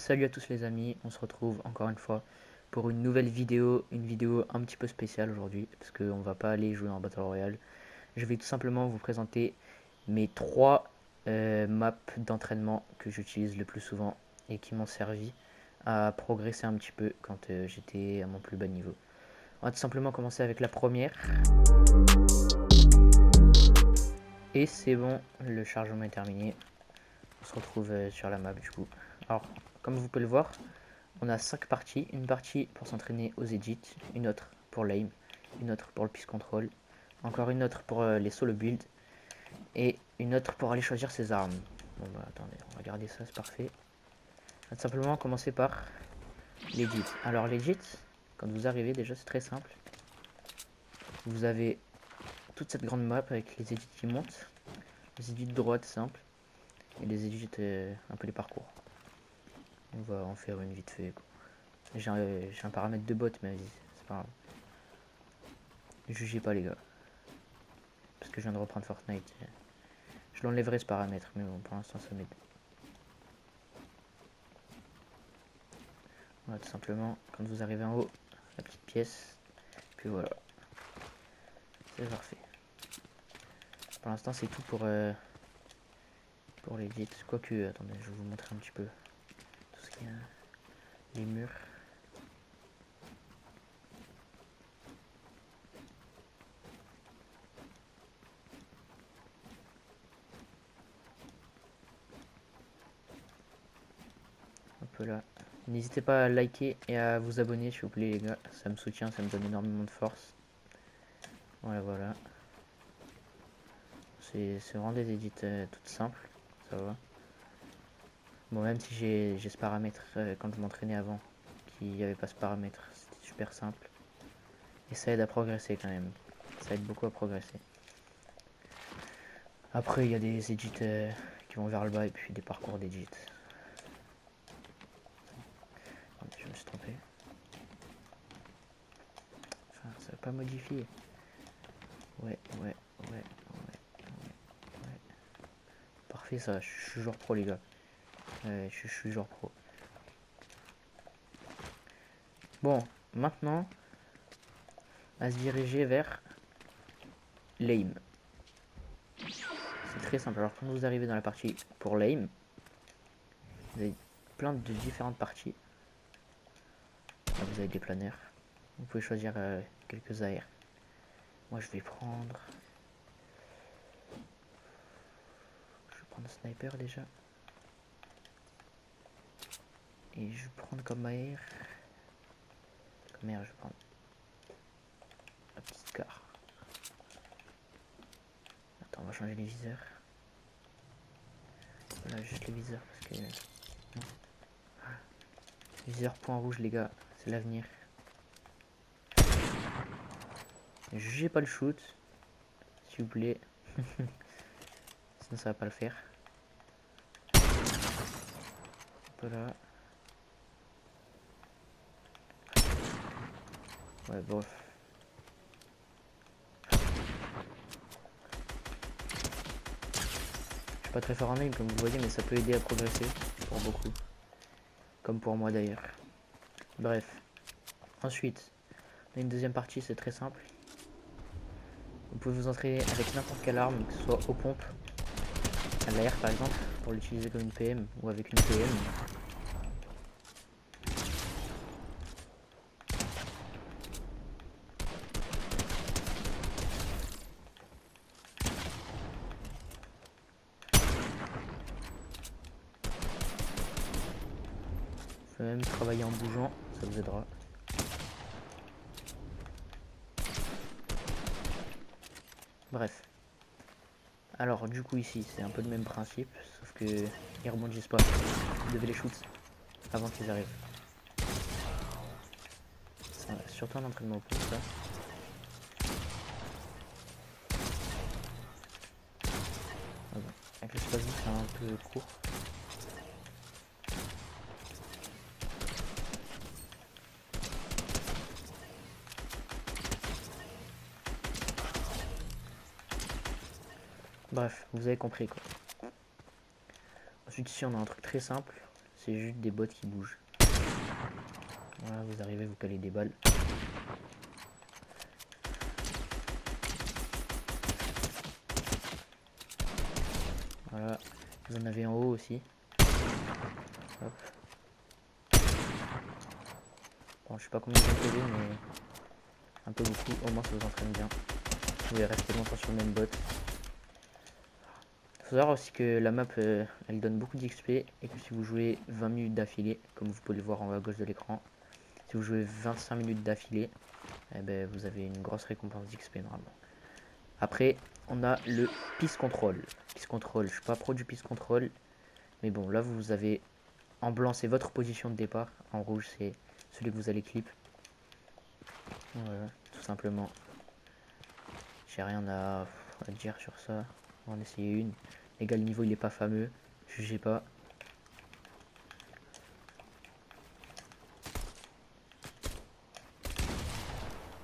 Salut à tous les amis, on se retrouve encore une fois pour une nouvelle vidéo, une vidéo un petit peu spéciale aujourd'hui parce qu'on va pas aller jouer en Battle Royale. Je vais tout simplement vous présenter mes 3 maps d'entraînement que j'utilise le plus souvent et qui m'ont servi à progresser un petit peu quand j'étais à mon plus bas niveau. On va tout simplement commencer avec la première. Et c'est bon, le chargement est terminé. On se retrouve sur la map du coup. Alors, comme vous pouvez le voir, on a 5 parties. Une partie pour s'entraîner aux edits, une autre pour l'aim, une autre pour le peace control, encore une autre pour les solo builds, et une autre pour aller choisir ses armes. Bon bah attendez, on va regarder ça, c'est parfait. On va tout simplement commencer par l'edit. Alors l'edit, quand vous arrivez déjà c'est très simple. Vous avez toute cette grande map avec les edits qui montent, les edits de droite simples, et les edits un peu les parcours. On va en faire une vite fait. J'ai un paramètre de bot, mais c'est pas grave. Jugez pas les gars. Parce que je viens de reprendre Fortnite. Je l'enlèverai ce paramètre, mais bon, pour l'instant ça m'aide. Voilà, tout simplement, quand vous arrivez en haut, la petite pièce, puis voilà. C'est parfait. Pour l'instant c'est tout pour les edits. Quoique, attendez, je vais vous montrer un petit peu tout ce qu'il y a. Les murs. Un peu là. N'hésitez pas à liker et à vous abonner s'il vous plaît les gars. Ça me soutient, ça me donne énormément de force. Voilà, voilà. C'est vraiment des edits toutes simples. Ça va. Bon, même si j'ai ce paramètre quand je m'entraînais avant, qu'il n'y avait pas ce paramètre, c'était super simple. Et ça aide à progresser quand même. Ça aide beaucoup à progresser. Après, il y a des edits qui vont vers le bas et puis des parcours d'edits. Je me suis trompé. Enfin, ça va pas modifier. Ouais. Parfait ça, je suis joueur pro les gars. Je suis joueur pro. Bon, maintenant, à se diriger vers l'aim. C'est très simple. Alors quand vous arrivez dans la partie pour l'aim, vous avez plein de différentes parties. Là, vous avez des planeurs. Vous pouvez choisir quelques AR. Moi je vais prendre... Je vais prendre sniper déjà. Et je vais prendre comme AR... Comme AR je vais prendre... la petite car. Attends, on va changer les viseurs. Voilà, juste les viseurs parce que... Non. Viseur point rouge les gars, c'est l'avenir. Jugez pas le shoot, s'il vous plaît. Sinon ça va pas le faire. Voilà. Ouais, bref. Je suis pas très fort en aim comme vous voyez, mais ça peut aider à progresser pour beaucoup. Comme pour moi d'ailleurs. Bref. Ensuite, on a une deuxième partie, c'est très simple. Vous pouvez vous entraîner avec n'importe quelle arme, que ce soit aux pompes, à l'air par exemple, pour l'utiliser comme une PM ou avec une PM. Vous pouvez même travailler en bougeant, ça vous aidera. Bref. Alors du coup ici c'est un peu le même principe, sauf que ils rebondissent pas. Vous devez les shoot avant qu'ils arrivent. C'est surtout un entraînement au point ça. Ah bon. Avec l'espace vide c'est un peu court. Bref, vous avez compris quoi. Ensuite ici on a un truc très simple, c'est juste des bots qui bougent. Voilà, vous arrivez, vous calez des balles. Voilà, vous en avez en haut aussi. Hop. Bon, je sais pas combien vous avez, mais un peu beaucoup, au moins ça vous entraîne bien. Vous pouvez rester longtemps sur le même bot. Il faut savoir aussi que la map, elle donne beaucoup d'XP et que si vous jouez 20 minutes d'affilée, comme vous pouvez le voir en haut à gauche de l'écran, si vous jouez 25 minutes d'affilée, eh ben, vous avez une grosse récompense d'XP normalement. Après, on a le Peace Control. Peace Control, je suis pas pro du Peace Control, mais bon, là vous avez en blanc c'est votre position de départ, en rouge c'est celui que vous allez clip. Voilà, tout simplement. J'ai rien à dire sur ça. On va en essayer une. Les gars, le niveau il est pas fameux, jugez pas.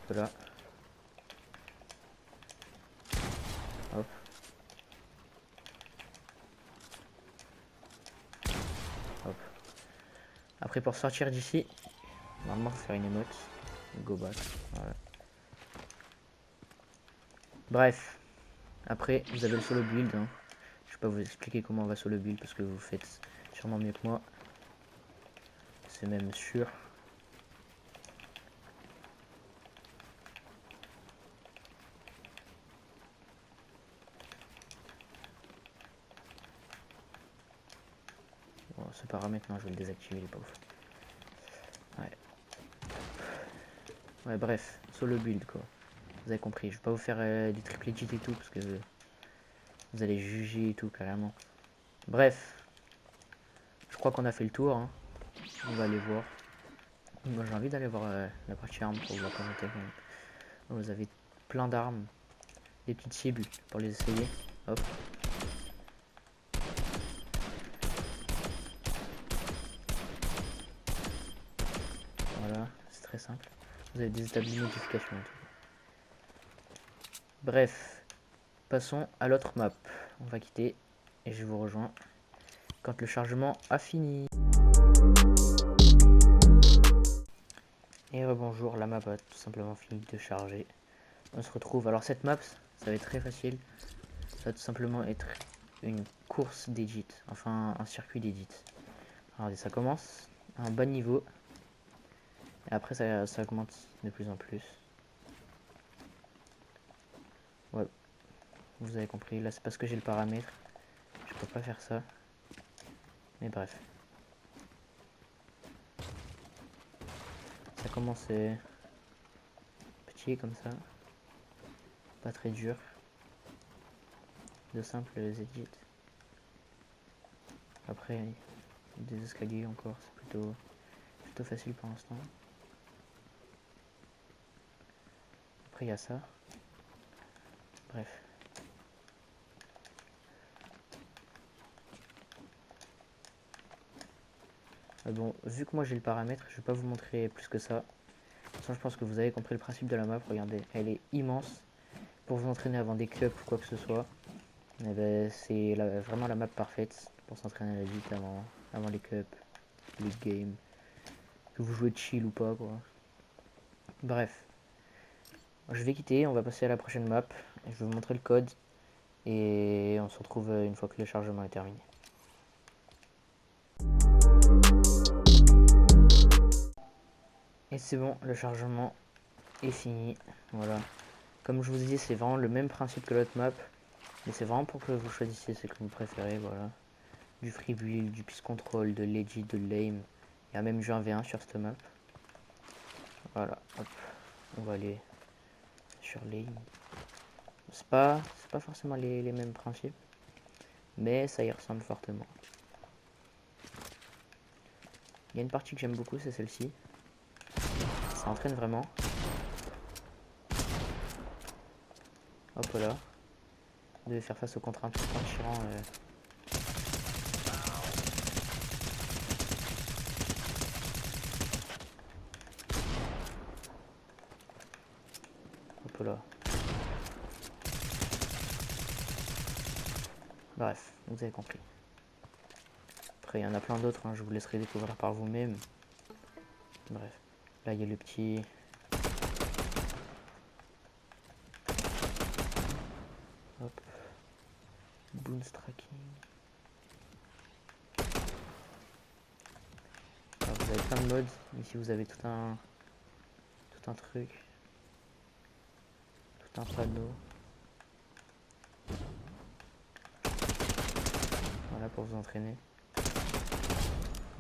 Voilà. Hop. Hop. Après pour sortir d'ici, normalement faut faire une emote. Go back. Voilà. Bref. Après vous avez le solo build. Hein. Je vais pas vous expliquer comment on va solo build parce que vous faites sûrement mieux que moi. C'est même sûr. Bon, ce paramètre, non, je vais le désactiver, il est pas ouf. Ouais. Ouais, bref, solo build quoi. Vous avez compris, je vais pas vous faire des triple legit et tout parce que vous allez juger et tout carrément. Bref, je crois qu'on a fait le tour. Hein. On va aller voir. Moi j'ai envie d'aller voir la partie arme pour vous la présenter quand même. Vous avez plein d'armes, des petites cibles pour les essayer. Hop. Voilà, c'est très simple. Vous avez des états de modification et tout. Bref, passons à l'autre map. On va quitter et je vous rejoins quand le chargement a fini. Et rebonjour, la map a tout simplement fini de charger. On se retrouve, alors cette map, ça va être très facile. Ça va tout simplement être une course d'edit, enfin un circuit d'edit. Alors ça commence à un bas niveau. Et après ça augmente de plus en plus. Ouais, vous avez compris, là c'est parce que j'ai le paramètre. Je peux pas faire ça. Mais bref. Ça commence petit comme ça. Pas très dur. De simples edits. Après, des escaliers encore, c'est plutôt facile pour l'instant. Après il y a ça. Bref. Bon, vu que moi j'ai le paramètre, je vais pas vous montrer plus que ça. De toute façon, je pense que vous avez compris le principe de la map. Regardez, elle est immense. Pour vous entraîner avant des cups ou quoi que ce soit, eh ben, c'est vraiment la map parfaite pour s'entraîner à la vite avant les cups, les games. Que vous jouez chill ou pas, quoi. Bref. Je vais quitter, on va passer à la prochaine map. Je vais vous montrer le code. Et on se retrouve une fois que le chargement est terminé. Et c'est bon, le chargement est fini. Voilà. Comme je vous dis, c'est vraiment le même principe que l'autre map. Mais c'est vraiment pour que vous choisissiez ce que vous préférez. Voilà. Du free build, du peace control, de legit, de lame. Il y a même du 1v1 sur cette map. Voilà. Hop. On va aller sur lame. C'est pas forcément les mêmes principes. Mais ça y ressemble fortement. Il y a une partie que j'aime beaucoup, c'est celle-ci. Ça entraîne vraiment. Hop là. Vous devez faire face aux contraintes tout en tirant. Hop là. Bref, vous avez compris. Après, il y en a plein d'autres, hein, je vous laisserai découvrir par vous-même. Bref, là, il y a le petit... Hop. Bounce tracking. Alors, vous avez plein de modes. Ici, vous avez tout un truc. Tout un panneau. Voilà, pour vous entraîner.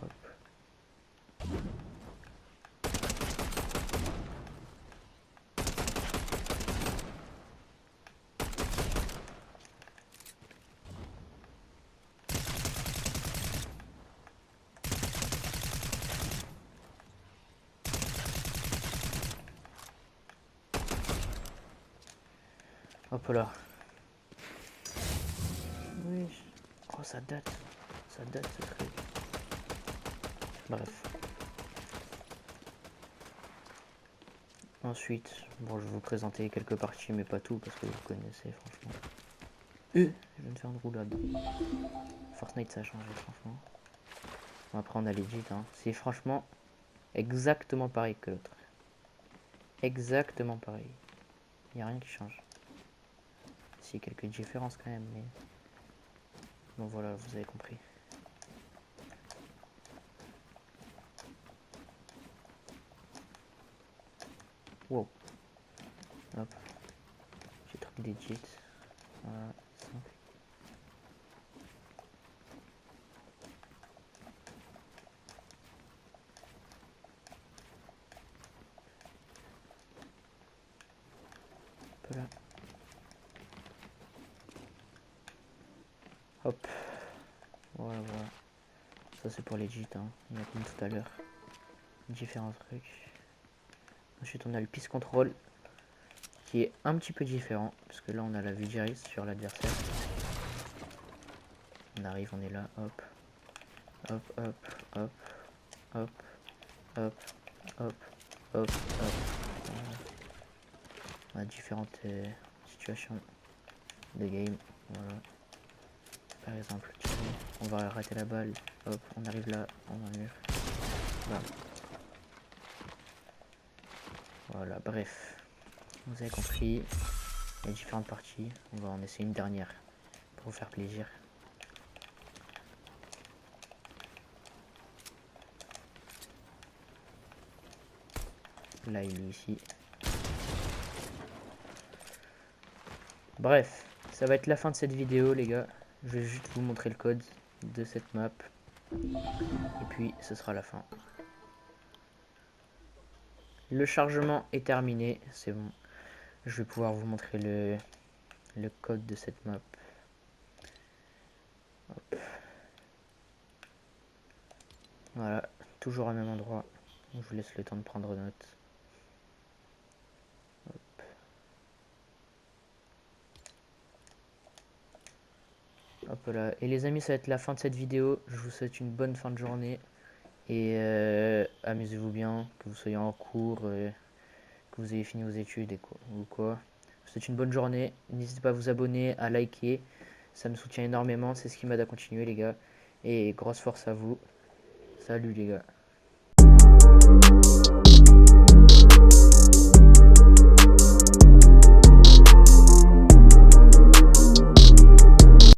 Hop. Hop là. Oui. Oh, ça date. Ça date ce truc. Bref. Ensuite, bon, je vais vous présenter quelques parties, mais pas tout, parce que vous connaissez, franchement. Je viens de faire une roulade. Fortnite, ça a changé, franchement. Bon, après, on a legit, hein. C'est franchement exactement pareil que l'autre. Exactement pareil. Il n'y a rien qui change. Si, quelques différences quand même, mais... Bon, voilà, vous avez compris. Wow. Hop. J'ai truc legit. Voilà, simple. Hop là. Hop. Voilà, voilà. Ça c'est pour legit, hein. Il y a comme tout à l'heure. Différents trucs. Ensuite on a le peace control. Qui est un petit peu différent. Parce que là on a la vue d'iris sur l'adversaire. On arrive, on est là, hop. Hop, hop, hop. Hop. Hop. Hop. Hop. Hop. Voilà. On a différentes situations de game. Voilà. Par exemple, on va arrêter la balle. Hop, on arrive là, on a un mur. Voilà. Voilà, bref. Vous avez compris les différentes parties. On va en essayer une dernière pour vous faire plaisir. Là, il est ici. Bref, ça va être la fin de cette vidéo, les gars. Je vais juste vous montrer le code de cette map. Et puis, ce sera la fin. Le chargement est terminé, c'est bon. Je vais pouvoir vous montrer le code de cette map. Hop. Voilà, toujours au même endroit. Je vous laisse le temps de prendre note. Hop. Hop là. Et les amis, ça va être la fin de cette vidéo. Je vous souhaite une bonne fin de journée. Et amusez-vous bien, que vous soyez en cours, que vous ayez fini vos études ou quoi. Je vous souhaite une bonne journée. N'hésitez pas à vous abonner, à liker. Ça me soutient énormément. C'est ce qui m'aide à continuer, les gars. Et grosse force à vous. Salut, les gars.